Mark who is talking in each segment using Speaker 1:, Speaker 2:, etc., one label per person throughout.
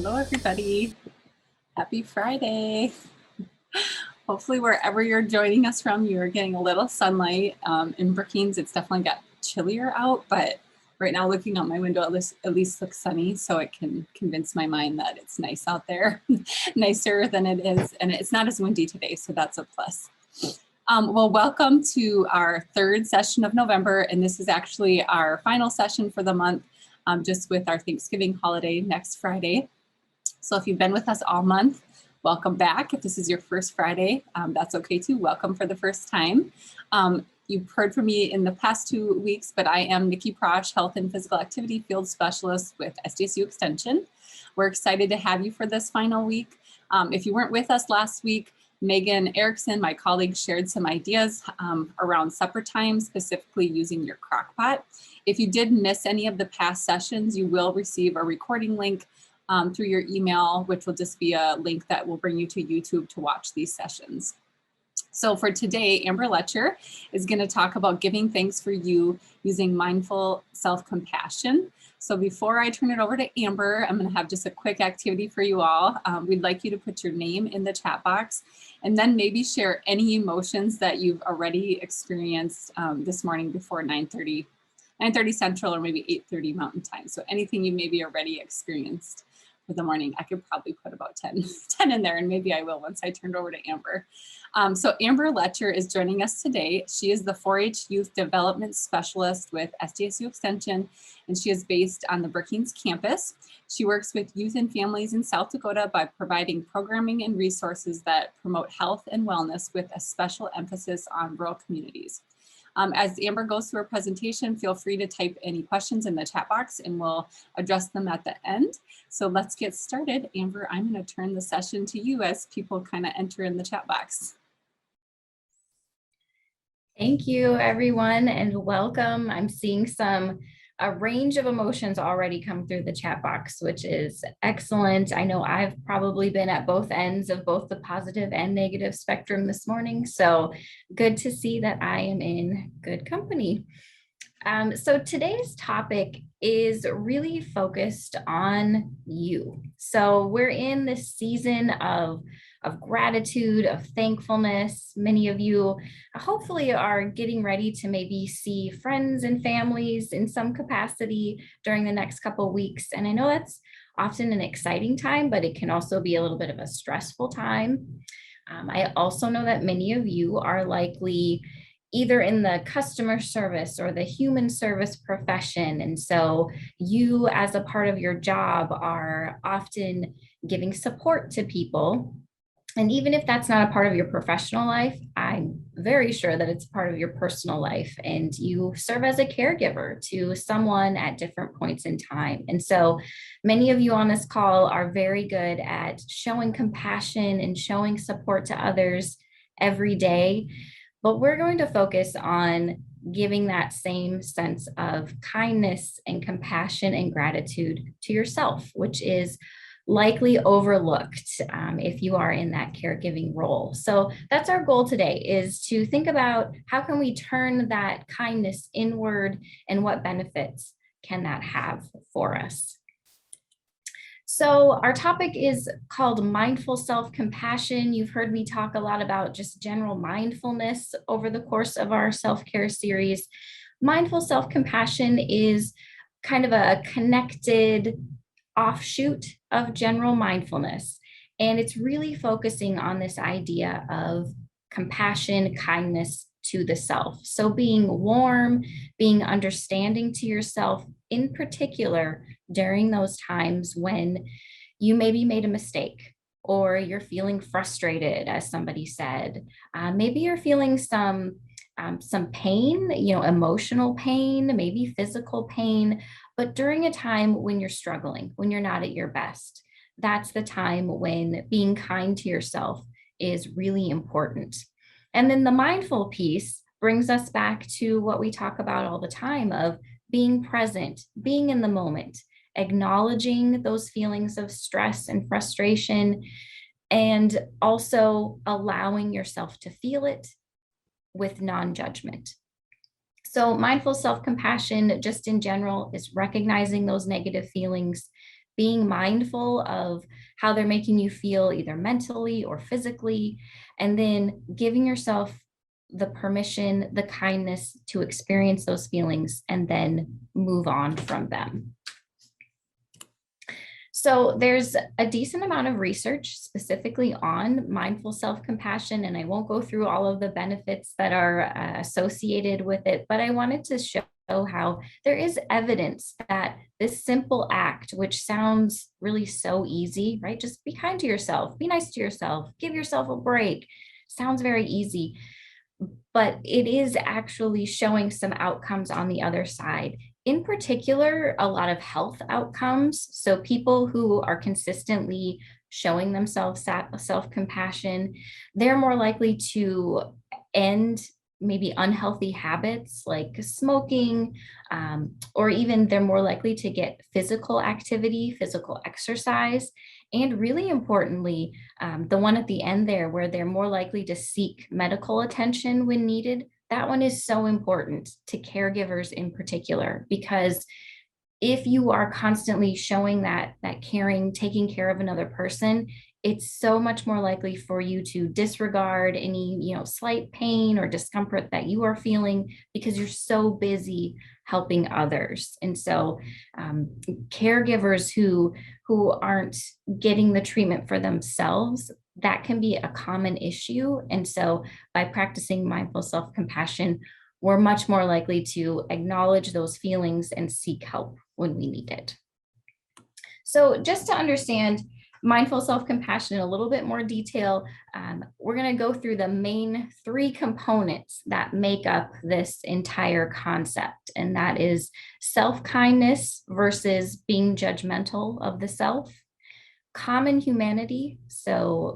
Speaker 1: Hello, everybody. Happy Friday. Hopefully, wherever you're joining us from, you're getting a little sunlight. In Brookings, it's definitely got chillier out, but right now, looking out my window, at least looks sunny, so it can convince my mind that it's nice out there, nicer than it is. And it's not as windy today, so that's a plus. Well, welcome to our third session of November, and this is actually our final session for the month, just with our Thanksgiving holiday next Friday. So if you've been with us all month, welcome back. If this is your first Friday, that's okay too. Welcome for the first time. You've heard from me in the past 2 weeks, but I am Nikki Prosh, Health and Physical Activity Field Specialist with SDSU Extension. We're excited to have you for this final week. If you weren't with us last week, Megan Erickson, my colleague, shared some ideas around supper time, specifically using your crock pot. If you did miss any of the past sessions, you will receive a recording link through your email, which will just be a link that will bring you to YouTube to watch these sessions. So for today, Amber Letcher is going to talk about giving thanks for you using mindful self-compassion. So before I turn it over to Amber, I'm going to have just a quick activity for you all. We'd like you to put your name in the chat box and then maybe share any emotions that you've already experienced this morning before 9:30 Central or maybe 8:30 Mountain Time. So anything you maybe already experienced for the morning. I could probably put about 10 in there, and maybe I will once I turn it over to Amber. So Amber Letcher is joining us today. She is the 4-H Youth Development Specialist with SDSU Extension, and she is based on the Brookings campus. She works with youth and families in South Dakota by providing programming and resources that promote health and wellness with a special emphasis on rural communities. As Amber goes through her presentation, feel free to type any questions in the chat box and we'll address them at the end. So let's get started. Amber, I'm going to turn the session to you as people kind of enter in the chat box.
Speaker 2: Thank you, everyone, and welcome. I'm seeing a range of emotions already come through the chat box, which is excellent. I know I've probably been at both ends of both the positive and negative spectrum this morning, so good to see that I am in good company. So today's topic is really focused on you. So we're in this season of gratitude, of thankfulness. Many of you hopefully are getting ready to maybe see friends and families in some capacity during the next couple of weeks. And I know that's often an exciting time, but it can also be a little bit of a stressful time. I also know that many of you are likely either in the customer service or the human service profession. And so you, as a part of your job, are often giving support to people. And even if that's not a part of your professional life, I'm very sure that it's part of your personal life, and you serve as a caregiver to someone at different points in time. And so many of you on this call are very good at showing compassion and showing support to others every day. But we're going to focus on giving that same sense of kindness and compassion and gratitude to yourself, which is likely overlooked if you are in that caregiving role. So that's our goal today, is to think about how can we turn that kindness inward and what benefits can that have for us. So our topic is called mindful self-compassion. You've heard me talk a lot about just general mindfulness over the course of our self-care series. Mindful self-compassion is kind of a connected offshoot of general mindfulness. And it's really focusing on this idea of compassion, kindness to the self. So being warm, being understanding to yourself, in particular during those times when you maybe made a mistake or you're feeling frustrated, as somebody said. Maybe you're feeling some pain, emotional pain, maybe physical pain, but during a time when you're struggling, when you're not at your best. That's the time when being kind to yourself is really important. And then the mindful piece brings us back to what we talk about all the time of being present, being in the moment, acknowledging those feelings of stress and frustration, and also allowing yourself to feel it with non-judgment. So mindful self-compassion, just in general, is recognizing those negative feelings, being mindful of how they're making you feel either mentally or physically, and then giving yourself the permission, the kindness to experience those feelings and then move on from them. So there's a decent amount of research specifically on mindful self-compassion, and I won't go through all of the benefits that are associated with it, but I wanted to show how there is evidence that this simple act, which sounds really so easy, right? Just be kind to yourself, be nice to yourself, give yourself a break. Sounds very easy, but it is actually showing some outcomes on the other side. In particular, a lot of health outcomes. So people who are consistently showing themselves self-compassion, they're more likely to end maybe unhealthy habits like smoking, or even they're more likely to get physical activity, physical exercise. And really importantly, the one at the end there where they're more likely to seek medical attention when needed, that one is so important to caregivers in particular, because if you are constantly showing that caring, taking care of another person, it's so much more likely for you to disregard any, slight pain or discomfort that you are feeling because you're so busy helping others. And so caregivers who aren't getting the treatment for themselves, that can be a common issue. And so by practicing mindful self-compassion, we're much more likely to acknowledge those feelings and seek help when we need it. So just to understand mindful self-compassion in a little bit more detail, we're going to go through the main 3 components that make up this entire concept. And that is self-kindness versus being judgmental of the self, common humanity, so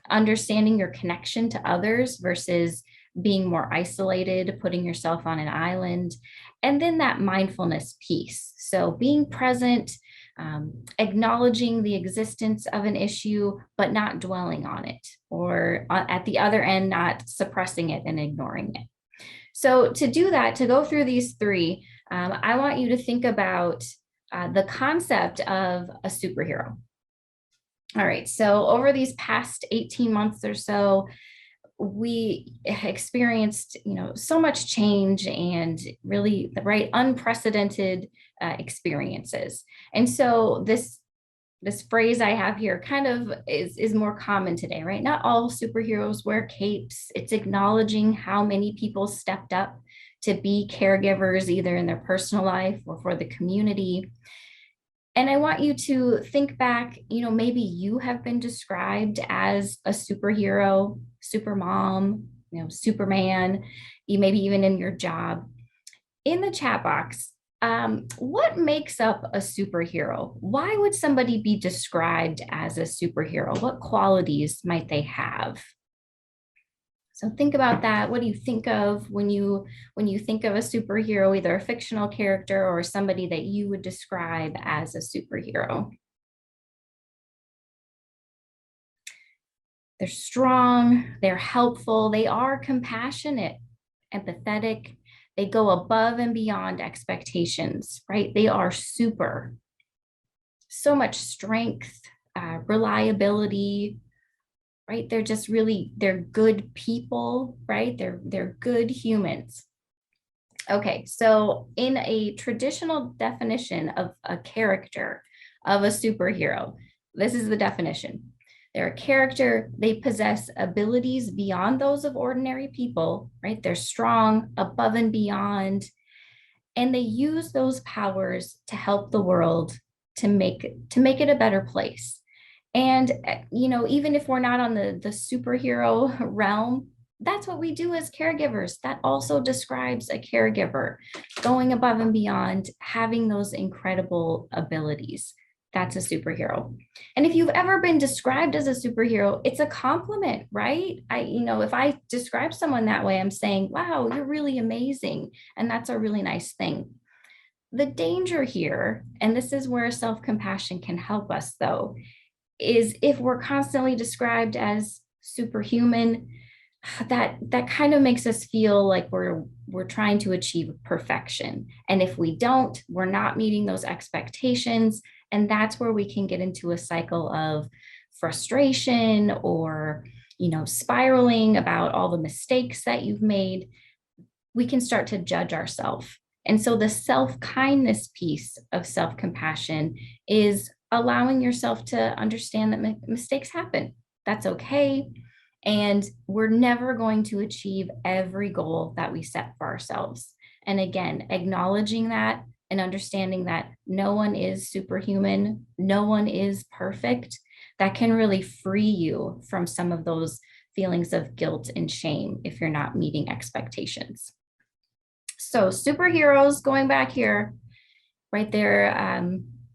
Speaker 2: understanding your connection to others versus being more isolated, putting yourself on an island, and then that mindfulness piece. So being present, acknowledging the existence of an issue, but not dwelling on it, or at the other end, not suppressing it and ignoring it. So to do that, to go through these 3, I want you to think about the concept of a superhero. All right, so over these past 18 months or so, we experienced, so much change and really unprecedented experiences. And so this phrase I have here kind of is more common today, right? Not all superheroes wear capes. It's acknowledging how many people stepped up to be caregivers, either in their personal life or for the community. And I want you to think back, maybe you have been described as a superhero, supermom, Superman, maybe even in your job. In the chat box, what makes up a superhero? Why would somebody be described as a superhero? What qualities might they have? So think about that. What do you think of when you think of a superhero, either a fictional character or somebody that you would describe as a superhero? They're strong, they're helpful, they are compassionate, empathetic, they go above and beyond expectations, right? They are super. So much strength, reliability, right? They're just they're good people, right? They're good humans. Okay, so in a traditional definition of a character of a superhero, this is the definition. They're a character, they possess abilities beyond those of ordinary people, right? They're strong, above and beyond, and they use those powers to help the world, to make it a better place. And, even if we're not on the superhero realm, that's what we do as caregivers. That also describes a caregiver, going above and beyond, having those incredible abilities. That's a superhero. And if you've ever been described as a superhero, it's a compliment, right? If I describe someone that way, I'm saying, wow, you're really amazing. And that's a really nice thing. The danger here, and this is where self-compassion can help us though, is if we're constantly described as superhuman, that kind of makes us feel like we're trying to achieve perfection. And if we don't, we're not meeting those expectations, And that's where we can get into a cycle of frustration or, spiraling about all the mistakes that you've made. We can start to judge ourselves. And so the self-kindness piece of self-compassion is allowing yourself to understand that mistakes happen. That's okay. And we're never going to achieve every goal that we set for ourselves. And again, acknowledging that and understanding that no one is superhuman, no one is perfect, that can really free you from some of those feelings of guilt and shame if you're not meeting expectations. So superheroes, going back here, right there,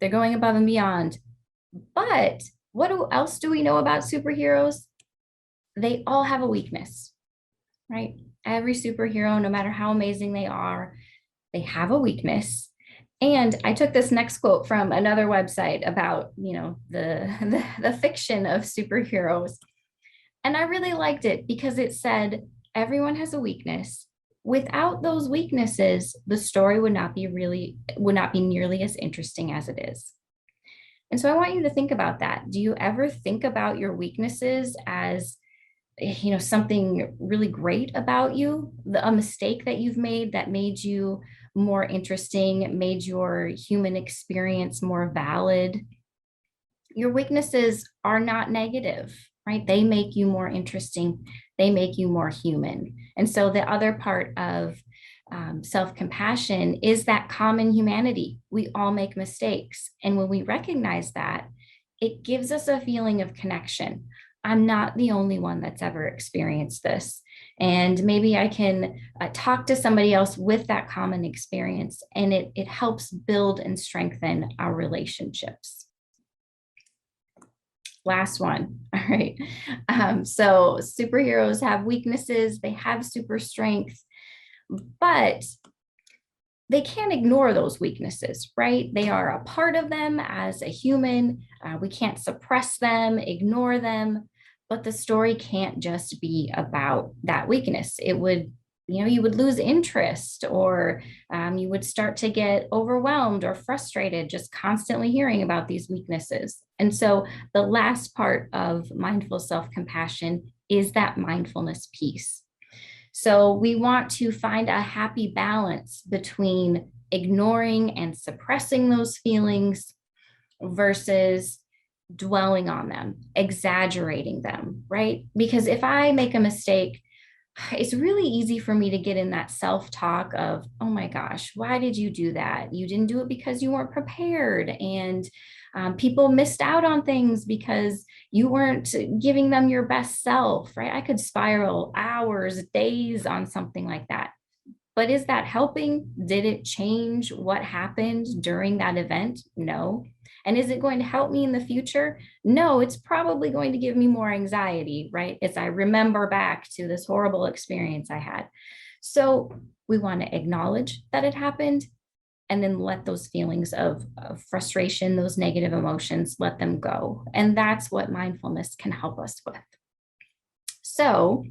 Speaker 2: they're going above and beyond. But what else do we know about superheroes? They all have a weakness, right? Every superhero, no matter how amazing they are, they have a weakness. And I took this next quote from another website about, the fiction of superheroes. And I really liked it because it said, everyone has a weakness. Without those weaknesses, the story would not be nearly as interesting as it is. And so I want you to think about that. Do you ever think about your weaknesses as, something really great about you, a mistake that you've made that made you more interesting, made your human experience more valid? Your weaknesses are not negative, right? They make you more interesting. They make you more human. And so the other part of self-compassion is that common humanity. We all make mistakes. And when we recognize that, it gives us a feeling of connection. I'm not the only one that's ever experienced this. And maybe I can talk to somebody else with that common experience, and it helps build and strengthen our relationships. Last one. All right. So superheroes have weaknesses, they have super strength, but they can't ignore those weaknesses, right? They are a part of them as a human. We can't suppress them, ignore them, but the story can't just be about that weakness. It would, you would lose interest, or you would start to get overwhelmed or frustrated just constantly hearing about these weaknesses. And so the last part of mindful self-compassion is that mindfulness piece. So we want to find a happy balance between ignoring and suppressing those feelings versus dwelling on them, exaggerating them, right? Because if I make a mistake, it's really easy for me to get in that self-talk of, oh my gosh, why did you do that? You didn't do it because you weren't prepared. And people missed out on things because you weren't giving them your best self, right? I could spiral hours, days on something like that. But is that helping? Did it change what happened during that event? No. And is it going to help me in the future? No, it's probably going to give me more anxiety, right? As I remember back to this horrible experience I had. So we want to acknowledge that it happened, and then let those feelings of frustration, those negative emotions, let them go. And that's what mindfulness can help us with. So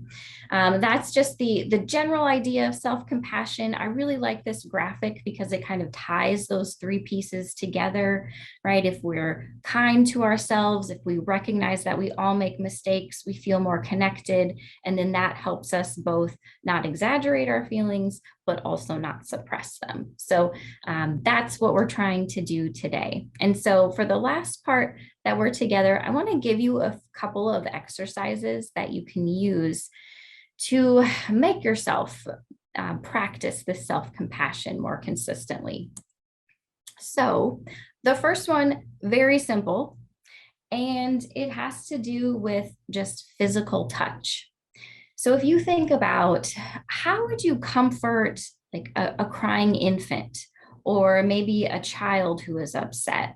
Speaker 2: that's just the general idea of self-compassion. I really like this graphic because it kind of ties those three pieces together, right? If we're kind to ourselves, if we recognize that we all make mistakes, we feel more connected. And then that helps us both not exaggerate our feelings, but also not suppress them. So that's what we're trying to do today. And so for the last part that we're together, I want to give you a couple of exercises that you can use to make yourself practice this self-compassion more consistently. So the first one, very simple, and it has to do with just physical touch. So if you think about how would you comfort like a crying infant, or maybe a child who is upset,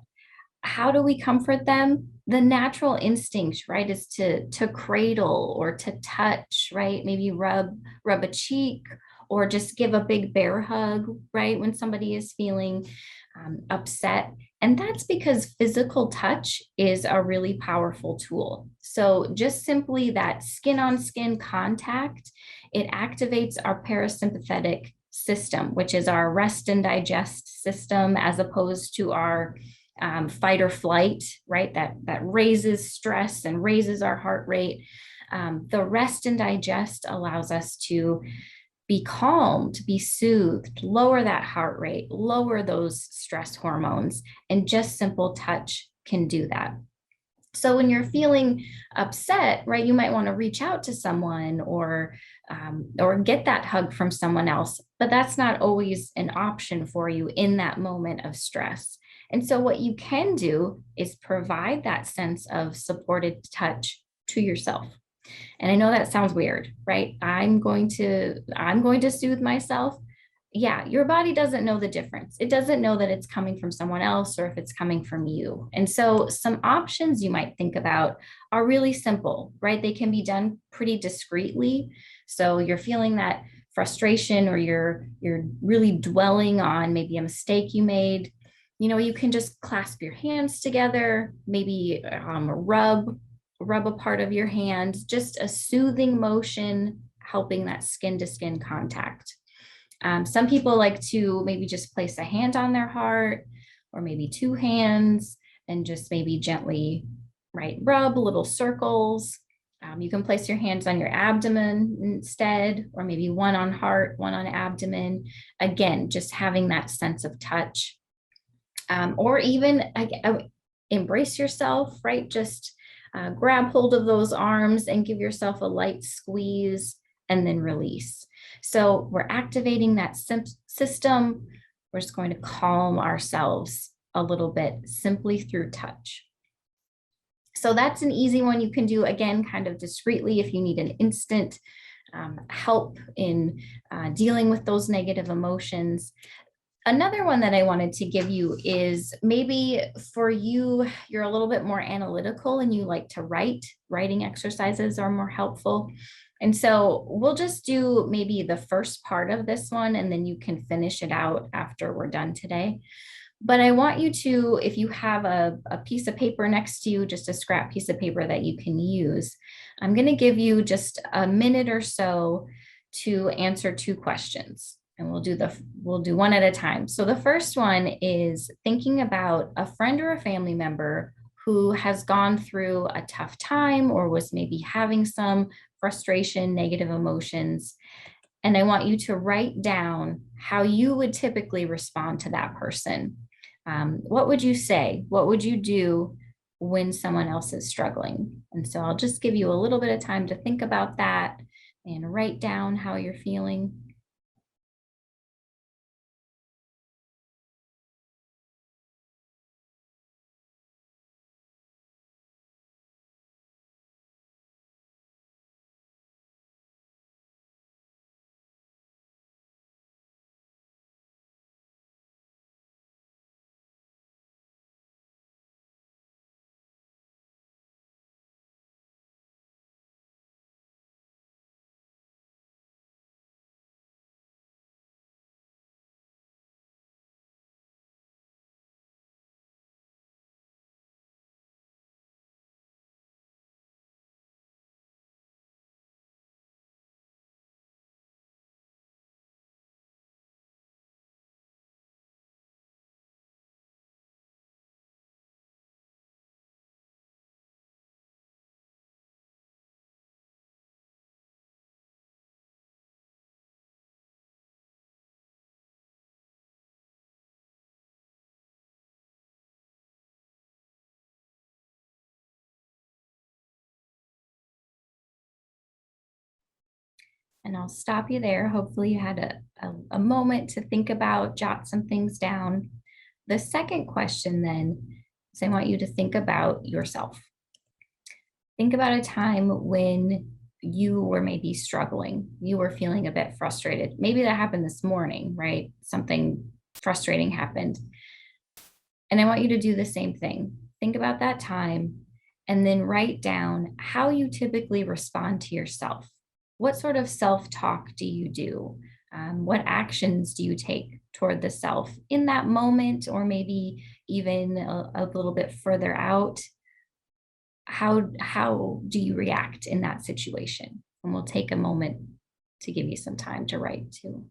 Speaker 2: how do we comfort them? The natural instinct, right, is to cradle or to touch, right? Maybe rub a cheek, or just give a big bear hug, right, when somebody is feeling upset. And that's because physical touch is a really powerful tool. So just simply that skin on skin contact, it activates our parasympathetic system, which is our rest and digest system, as opposed to our fight or flight, right? That raises stress and raises our heart rate. The rest and digest allows us to be calmed, be soothed, lower that heart rate, lower those stress hormones, and just simple touch can do that. So when you're feeling upset, right, you might want to reach out to someone or get that hug from someone else, but that's not always an option for you in that moment of stress. And so what you can do is provide that sense of supported touch to yourself. And I know that sounds weird, right? I'm going to soothe myself. Yeah, your body doesn't know the difference. It doesn't know that it's coming from someone else or if it's coming from you. And so some options you might think about are really simple, right? They can be done pretty discreetly. So you're feeling that frustration or you're really dwelling on maybe a mistake you made. You can just clasp your hands together, maybe rub a part of your hand, just a soothing motion, helping that skin to skin contact. Some people like to maybe just place a hand on their heart or maybe two hands and just maybe gently, right, rub little circles. You can place your hands on your abdomen instead, or maybe one on heart, one on abdomen. Again, just having that sense of touch. Or even embrace yourself, right? Just grab hold of those arms and give yourself a light squeeze and then release. So we're activating that system. We're just going to calm ourselves a little bit simply through touch. So that's an easy one you can do, again, kind of discreetly if you need an instant help in dealing with those negative emotions. Another one that I wanted to give you is maybe for you, you're a little bit more analytical and you like to write. Writing exercises are more helpful. And so we'll just do maybe the first part of this one and then you can finish it out after we're done today. But I want you to, if you have a piece of paper next to you, just a scrap piece of paper that you can use, I'm going to give you just a minute or so to answer two questions. And we'll do one at a time. So the first one is thinking about a friend or a family member who has gone through a tough time or was maybe having some frustration, negative emotions. And I want you to write down how you would typically respond to that person. What would you say? What would you do when someone else is struggling? And so I'll just give you a little bit of time to think about that and write down how you're feeling. And I'll stop you there. Hopefully you had a moment to think about, jot some things down. The second question then is I want you to think about yourself. Think about a time when you were maybe struggling, you were feeling a bit frustrated. Maybe that happened this morning, right? Something frustrating happened. And I want you to do the same thing. Think about that time and then write down how you typically respond to yourself. What sort of self-talk do you do? What actions do you take toward the self in that moment, or maybe even a little bit further out? How do you react in that situation? And we'll take a moment to give you some time to write too.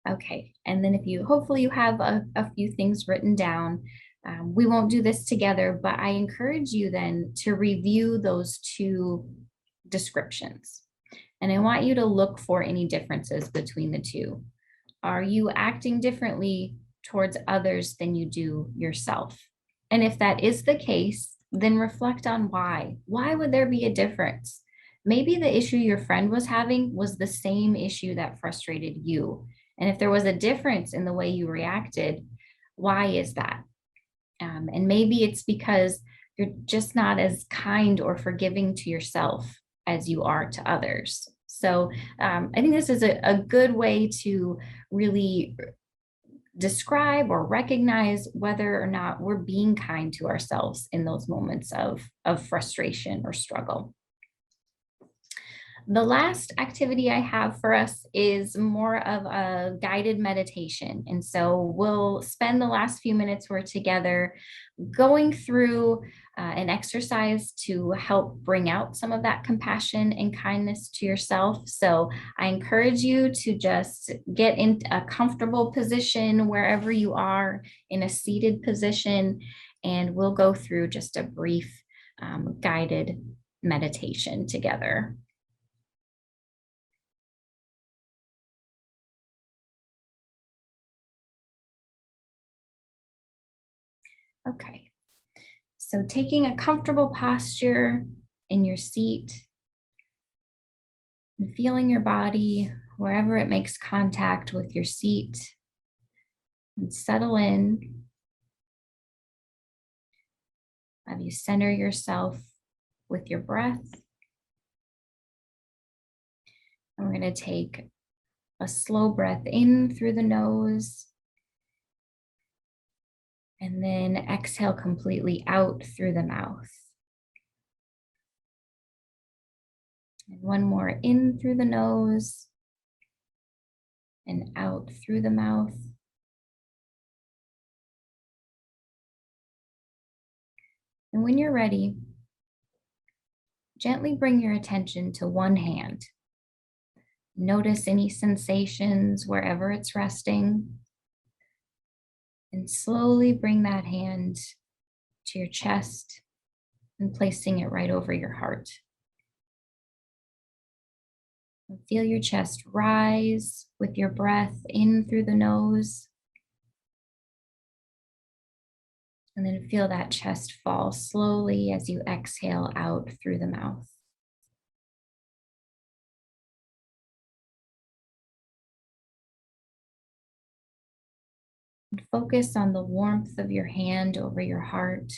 Speaker 2: Okay, and then hopefully you have a few things written down. We won't do this together, but I encourage you then to review those two descriptions. And I want you to look for any differences between the two. Are you acting differently towards others than you do yourself? And if that is the case, then reflect on why. Why would there be a difference? Maybe the issue your friend was having was the same issue that frustrated you. And if there was a difference in the way you reacted, why is that? And maybe it's because you're just not as kind or forgiving to yourself as you are to others. So I think this is a good way to really describe or recognize whether or not we're being kind to ourselves in those moments of frustration or struggle. The last activity I have for us is more of a guided meditation. And so we'll spend the last few minutes we're together going through an exercise to help bring out some of that compassion and kindness to yourself. So I encourage you to just get in a comfortable position wherever you are, in a seated position, and we'll go through just a brief guided meditation together. Okay, so taking a comfortable posture in your seat and feeling your body wherever it makes contact with your seat, and settle in. Have you center yourself with your breath. And we're going to take a slow breath in through the nose. And then exhale completely out through the mouth. And one more in through the nose and out through the mouth. And when you're ready, gently bring your attention to one hand. Notice any sensations wherever it's resting. And slowly bring that hand to your chest and placing it right over your heart. And feel your chest rise with your breath in through the nose. And then feel that chest fall slowly as you exhale out through the mouth. And focus on the warmth of your hand over your heart,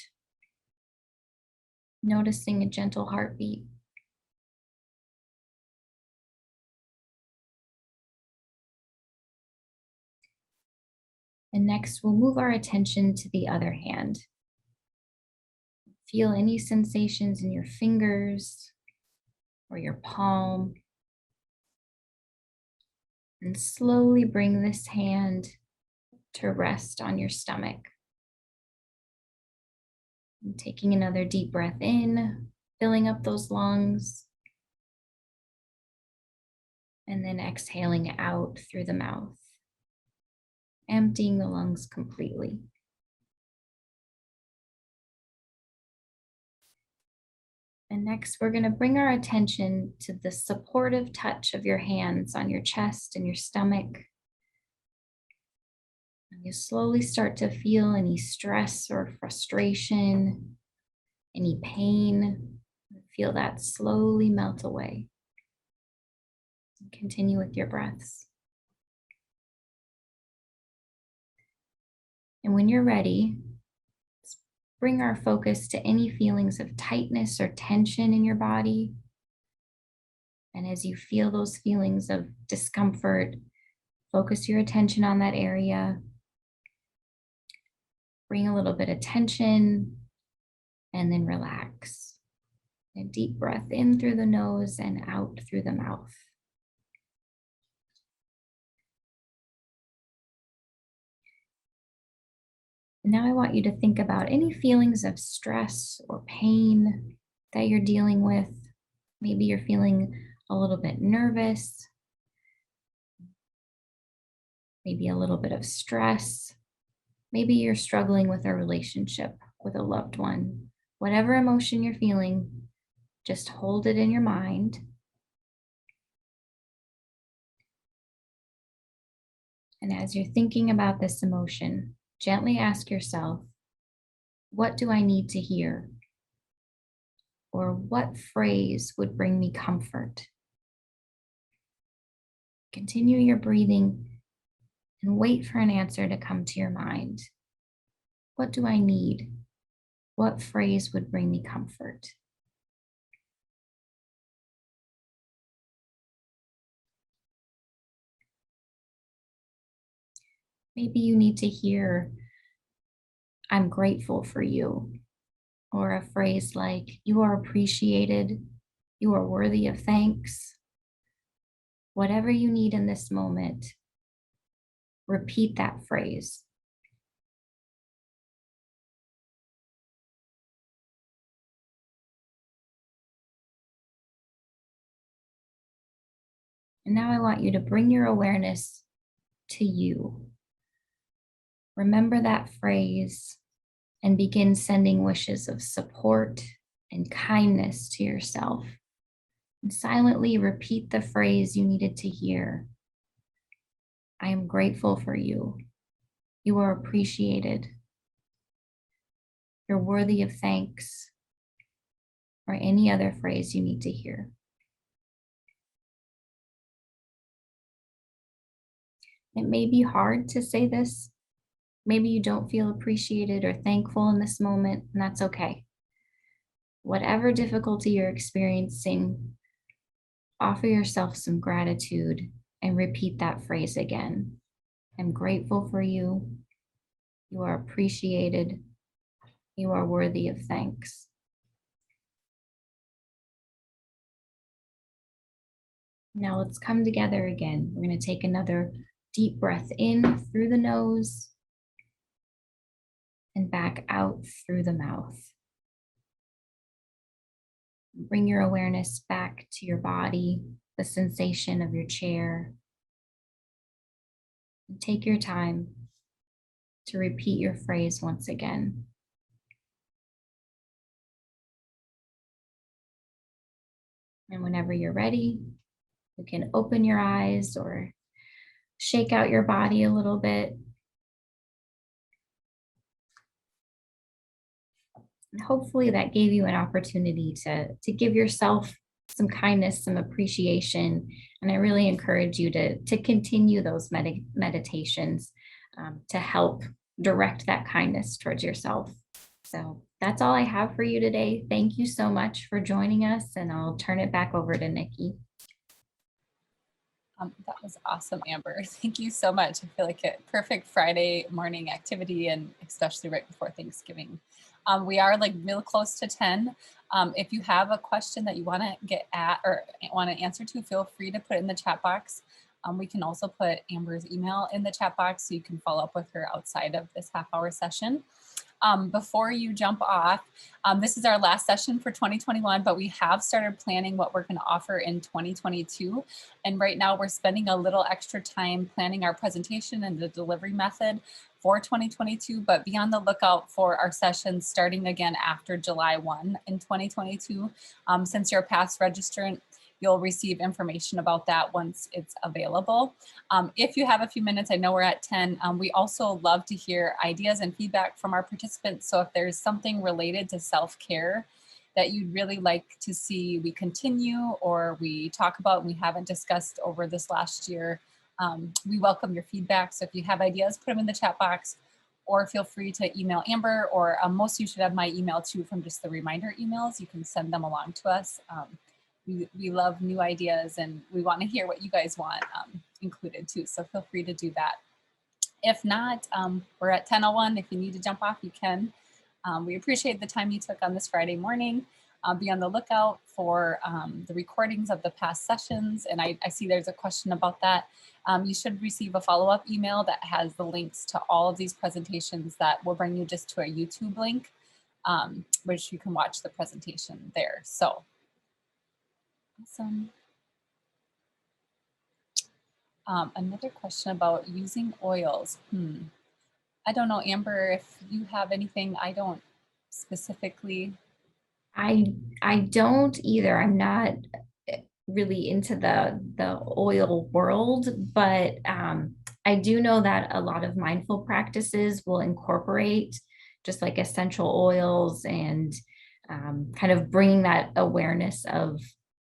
Speaker 2: noticing a gentle heartbeat. And next, we'll move our attention to the other hand. Feel any sensations in your fingers or your palm. And slowly bring this hand to rest on your stomach. And taking another deep breath in, filling up those lungs. And then exhaling out through the mouth, emptying the lungs completely. And next, we're going to bring our attention to the supportive touch of your hands on your chest and your stomach. And you slowly start to feel any stress or frustration, any pain. Feel that slowly melt away. And continue with your breaths. And when you're ready, bring our focus to any feelings of tightness or tension in your body. And as you feel those feelings of discomfort, focus your attention on that area. Bring a little bit of tension and then relax. A deep breath in through the nose and out through the mouth. Now I want you to think about any feelings of stress or pain that you're dealing with. Maybe you're feeling a little bit nervous. maybe a little bit of stress. Maybe you're struggling with a relationship with a loved one. Whatever emotion you're feeling, just hold it in your mind. And as you're thinking about this emotion, gently ask yourself, what do I need to hear? Or what phrase would bring me comfort? Continue your breathing and wait for an answer to come to your mind. What do I need? What phrase would bring me comfort? Maybe you need to hear, I'm grateful for you, or a phrase like, you are appreciated, you are worthy of thanks. Whatever you need in this moment, repeat that phrase. And now I want you to bring your awareness to you. Remember that phrase and begin sending wishes of support and kindness to yourself. And silently repeat the phrase you needed to hear. I am grateful for you. You are appreciated. You're worthy of thanks, or any other phrase you need to hear. It may be hard to say this. Maybe you don't feel appreciated or thankful in this moment, and that's okay. Whatever difficulty you're experiencing, offer yourself some gratitude and repeat that phrase again. I'm grateful for you. You are appreciated. You are worthy of thanks. Now let's come together again. We're going to take another deep breath in through the nose and back out through the mouth. Bring your awareness back to your body, the sensation of your chair. And take your time to repeat your phrase once again. And whenever you're ready, you can open your eyes or shake out your body a little bit. And hopefully that gave you an opportunity to give yourself some kindness, some appreciation. And I really encourage you to continue those meditations to help direct that kindness towards yourself. So that's all I have for you today. Thank you so much for joining us, and I'll turn it back over to Nikki.
Speaker 1: That was awesome, Amber. Thank you so much. I feel like a perfect Friday morning activity, and especially right before Thanksgiving. We are like real close to 10. If you have a question that you want to get at or want to answer to, feel free to put it in the chat box. We can also put Amber's email in the chat box so you can follow up with her outside of this half-hour session. Before you jump off, this is our last session for 2021, but we have started planning what we're going to offer in 2022. And right now we're spending a little extra time planning our presentation and the delivery method for 2022, but be on the lookout for our sessions starting again after July 1 in 2022. Since you're a past registrant, you'll receive information about that once it's available. If you have a few minutes, I know we're at 10. We also love to hear ideas and feedback from our participants. So if there's something related to self-care that you'd really like to see we continue or we talk about and we haven't discussed over this last year, we welcome your feedback. So if you have ideas, put them in the chat box, or feel free to email Amber, or most of you should have my email too from just the reminder emails. You can send them along to us. We love new ideas, and we want to hear what you guys want included too. So feel free to do that. If not, we're at 10:01. If you need to jump off, you can. We appreciate the time you took on this Friday morning. Be on the lookout for the recordings of the past sessions. And I see there's a question about that. You should receive a follow-up email that has the links to all of these presentations that will bring you just to a YouTube link, which you can watch the presentation there. So awesome. Another question about using oils. I don't know, Amber, if you have anything. I don't specifically.
Speaker 2: I don't either. I'm not really into the oil world, but I do know that a lot of mindful practices will incorporate just like essential oils and kind of bringing that awareness of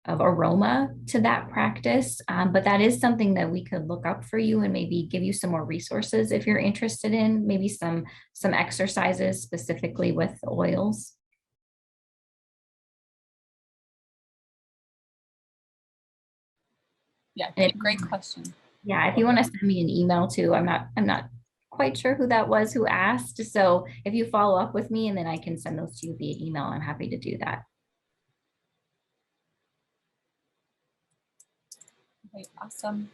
Speaker 2: aroma to that practice. But that is something that we could look up for you and maybe give you some more resources if you're interested in maybe some exercises specifically with oils.
Speaker 1: Yeah,
Speaker 2: And
Speaker 1: great question.
Speaker 2: yeah, if you want to send me an email too, I'm not quite sure who that was who asked. So if you follow up with me and then I can send those to you via email, I'm happy to do that.
Speaker 1: Okay, awesome.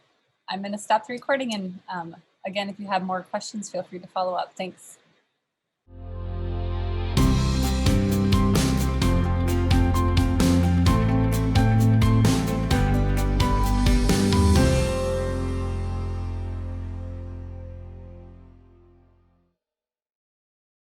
Speaker 1: I'm going to stop the recording, and again, if you have more questions, feel free to follow up. Thanks.